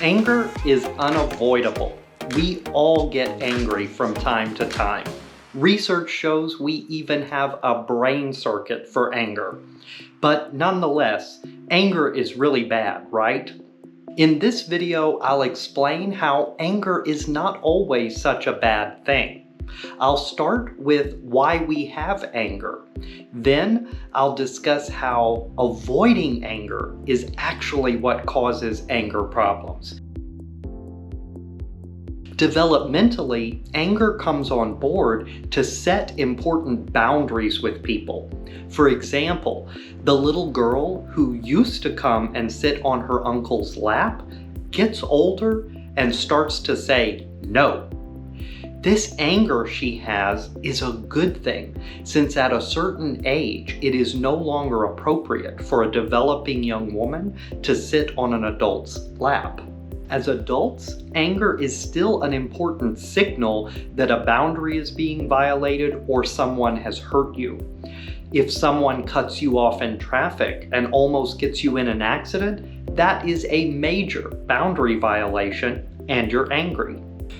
Anger is unavoidable. We all get angry from time to time. Research shows we even have a brain circuit for anger. But nonetheless, anger is really bad, right? In this video, I'll explain how anger is not always such a bad thing. I'll start with why we have anger. Then I'll discuss how avoiding anger is actually what causes anger problems. Developmentally, anger comes on board to set important boundaries with people. For example, the little girl who used to come and sit on her uncle's lap gets older and starts to say no. This anger she has is a good thing, since at a certain age it is no longer appropriate for a developing young woman to sit on an adult's lap. As adults, anger is still an important signal that a boundary is being violated or someone has hurt you. If someone cuts you off in traffic and almost gets you in an accident, that is a major boundary violation and you're angry.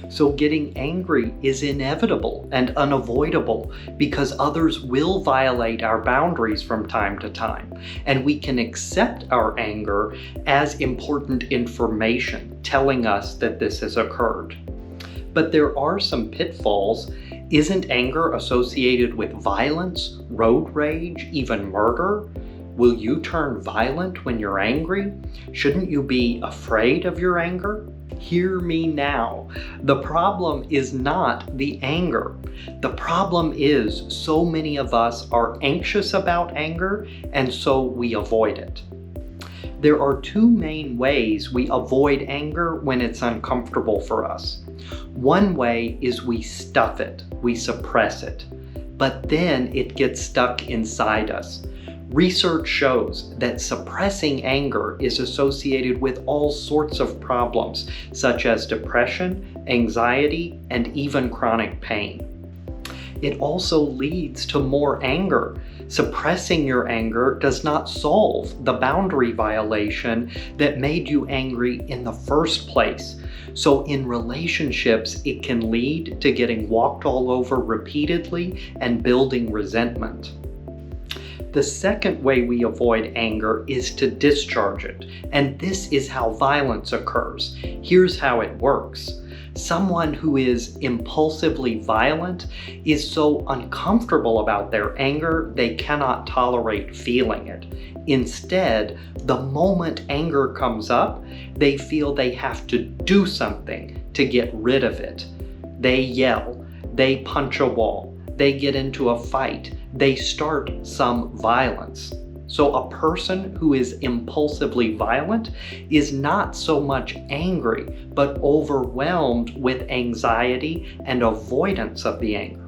So getting angry is inevitable and unavoidable because others will violate our boundaries from time to time, and we can accept our anger as important information telling us that this has occurred. But there are some pitfalls. Isn't anger associated with violence, road rage, even murder? Will you turn violent when you're angry? Shouldn't you be afraid of your anger? Hear me now. The problem is not the anger. The problem is so many of us are anxious about anger, and so we avoid it. There are two main ways we avoid anger when it's uncomfortable for us. One way is we stuff it, we suppress it, but then it gets stuck inside us. Research shows that suppressing anger is associated with all sorts of problems, such as depression, anxiety, and even chronic pain. It also leads to more anger. Suppressing your anger does not solve the boundary violation that made you angry in the first place. So in relationships, it can lead to getting walked all over repeatedly and building resentment. The second way we avoid anger is to discharge it, and this is how violence occurs. Here's how it works. Someone who is impulsively violent is so uncomfortable about their anger, they cannot tolerate feeling it. Instead, the moment anger comes up, they feel they have to do something to get rid of it. They yell, they punch a wall, they get into a fight, they start some violence. So a person who is impulsively violent is not so much angry, but overwhelmed with anxiety and avoidance of the anger.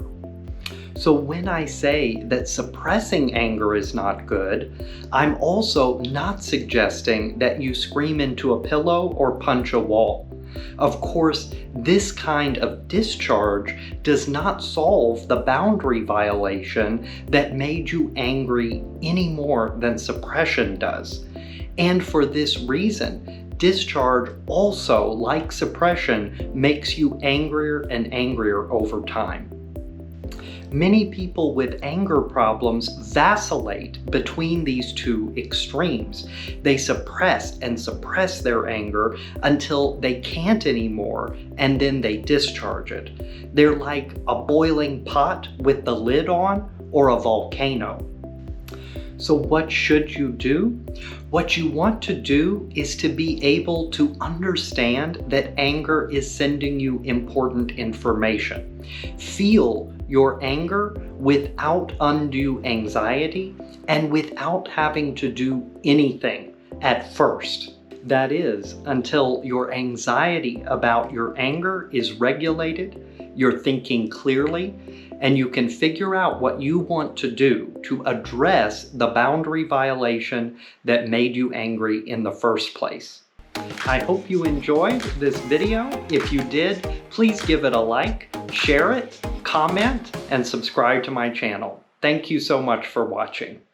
So when I say that suppressing anger is not good, I'm also not suggesting that you scream into a pillow or punch a wall. Of course, this kind of discharge does not solve the boundary violation that made you angry any more than suppression does. And for this reason, discharge also, like suppression, makes you angrier and angrier over time. Many people with anger problems vacillate between these two extremes. They suppress and suppress their anger until they can't anymore, and then they discharge it. They're like a boiling pot with the lid on, or a volcano. So what should you do? What you want to do is to be able to understand that anger is sending you important information. Feel your anger without undue anxiety and without having to do anything at first. That is, until your anxiety about your anger is regulated, you're thinking clearly, and you can figure out what you want to do to address the boundary violation that made you angry in the first place. I hope you enjoyed this video. If you did, please give it a like, share it, comment, and subscribe to my channel. Thank you so much for watching.